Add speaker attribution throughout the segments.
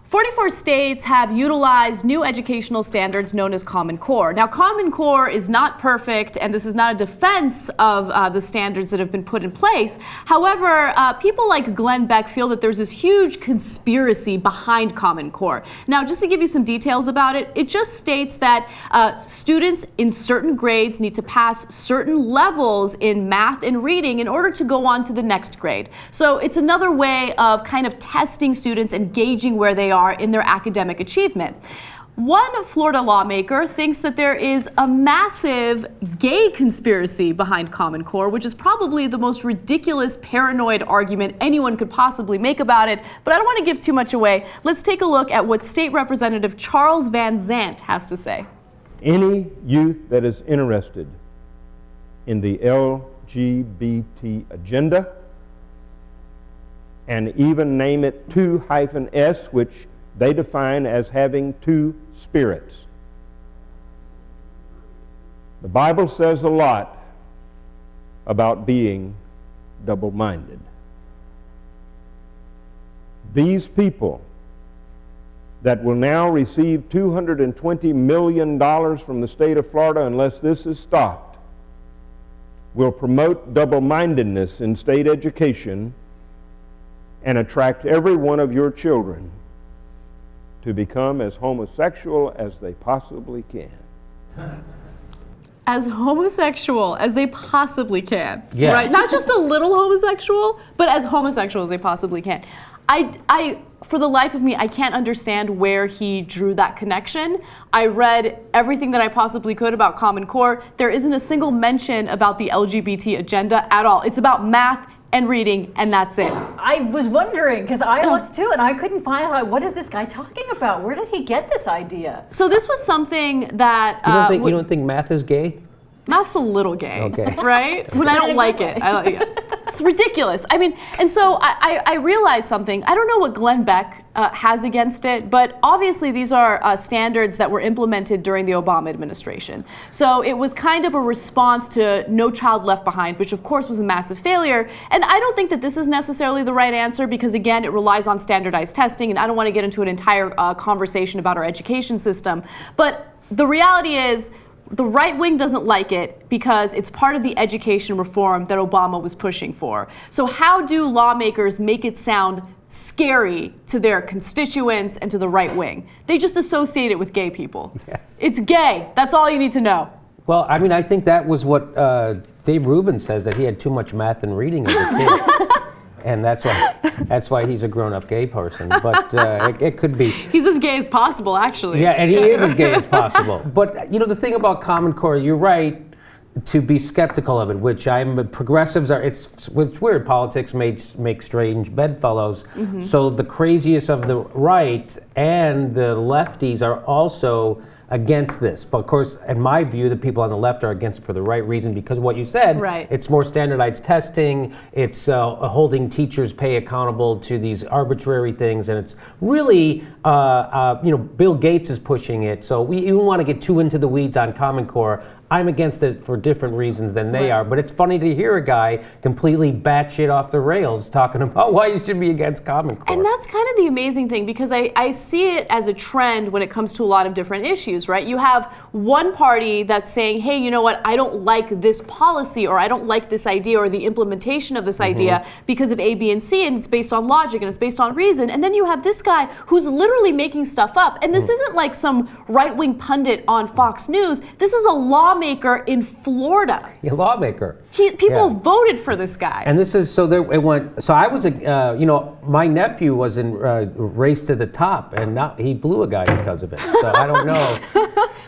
Speaker 1: 44 states have utilized new educational standards known as Common Core. Now, Common Core is not perfect, and this is not a defense of the standards that have been put in place. However, people like Glenn Beck feel that there's this huge conspiracy behind Common Core. Now, just to give you some details about it, it just states that students in certain grades need to pass certain levels in math and reading in order to go on to the next grade. So it's another way of kind of testing students and gauging where they are in their academic achievement. One Florida lawmaker thinks that there is a massive gay conspiracy behind Common Core, which is probably the most ridiculous, paranoid argument anyone could possibly make about it, but I don't want to give too much away. Let's take a look at what State Representative Charles Van Zant has to say.
Speaker 2: Any youth that is interested in the LGBT agenda, and even name it 2-S, which they define as having two spirits. The Bible says a lot about being double-minded. These people that will now receive $220 million from the state of Florida unless this is stopped will promote double-mindedness in state education and attract every one of your children to become as homosexual as they possibly can.
Speaker 1: As homosexual as they possibly can.
Speaker 3: Yeah.
Speaker 1: Right? Not just a little homosexual, but as homosexual as they possibly can. I, for the life of me, I can't understand where he drew that connection. I read everything that I possibly could about Common Core. There isn't a single mention about the LGBT agenda at all. It's about math and reading, and that's it.
Speaker 4: I was wondering, because I looked too, and I couldn't find out, what is this guy talking about? Where did he get this idea?
Speaker 1: So this was something that...
Speaker 3: You don't think math is gay?
Speaker 1: Math's a little gay,
Speaker 3: okay.
Speaker 1: Right? When I don't like it. It's ridiculous. I mean, and so I realized something. I don't know what Glenn Beck has against it, but obviously these are standards that were implemented during the Obama administration. So it was kind of a response to No Child Left Behind, which of course was a massive failure. And I don't think that this is necessarily the right answer because, again, it relies on standardized testing, and I don't want to get into an entire conversation about our education system. But the reality is, the right wing doesn't like it because it's part of the education reform that Obama was pushing for. So how do lawmakers make it sound scary to their constituents and to the right wing? They just associate it with gay people.
Speaker 3: Yes.
Speaker 1: It's gay. That's all you need to know.
Speaker 3: Well, I mean, I think that was what Dave Rubin says, that he had too much math and reading as a kid. And that's why he's a grown-up gay person. But it could be.
Speaker 1: He's as gay as possible, actually.
Speaker 3: Yeah, and he is as gay as possible. But you know, the thing about Common Core, you're right to be skeptical of it. Which progressives are. It's weird. Politics make strange bedfellows. Mm-hmm. So the craziest of the right and the lefties are also against this. But of course, in my view, the people on the left are against it for the right reason, because of what you said.
Speaker 1: Right.
Speaker 3: It's more standardized testing, it's holding teachers' pay accountable to these arbitrary things, and it's really, Bill Gates is pushing it, so we don't want to get too into the weeds on Common Core. I'm against it for different reasons than they are, but it's funny to hear a guy completely batshit off the rails talking about why you should be against Common Core.
Speaker 1: And that's kind of the amazing thing, because I see it as a trend when it comes to a lot of different issues, right? You have one party that's saying, hey, you know what, I don't like this policy, or I don't like this idea, or the implementation of this idea because of A, B, and C, and it's based on logic, and it's based on reason. And then you have this guy who's literally making stuff up. And this isn't like some right-wing pundit on Fox News. This is a lawmaker in Florida.
Speaker 3: A lawmaker.
Speaker 1: People voted for this guy.
Speaker 3: And this is, so there, it went, so I was, my nephew was in Race to the Top, and he blew a guy because of it. So I don't know.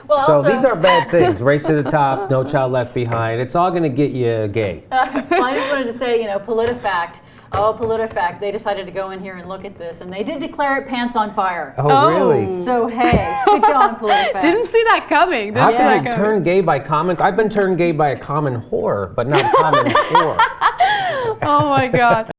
Speaker 4: Well,
Speaker 3: so
Speaker 4: also,
Speaker 3: these are bad things. Race to the Top, No Child Left Behind. It's all going to get you gay.
Speaker 4: I just wanted to say, PolitiFact. Oh, PolitiFact, they decided to go in here and look at this, and they did declare it pants on fire.
Speaker 3: Oh, really?
Speaker 4: So, hey, good going, PolitiFact.
Speaker 1: Didn't see that coming.
Speaker 3: How can I turn gay by common? I've been turned gay by a common whore, but not a common whore.
Speaker 1: Oh, my God.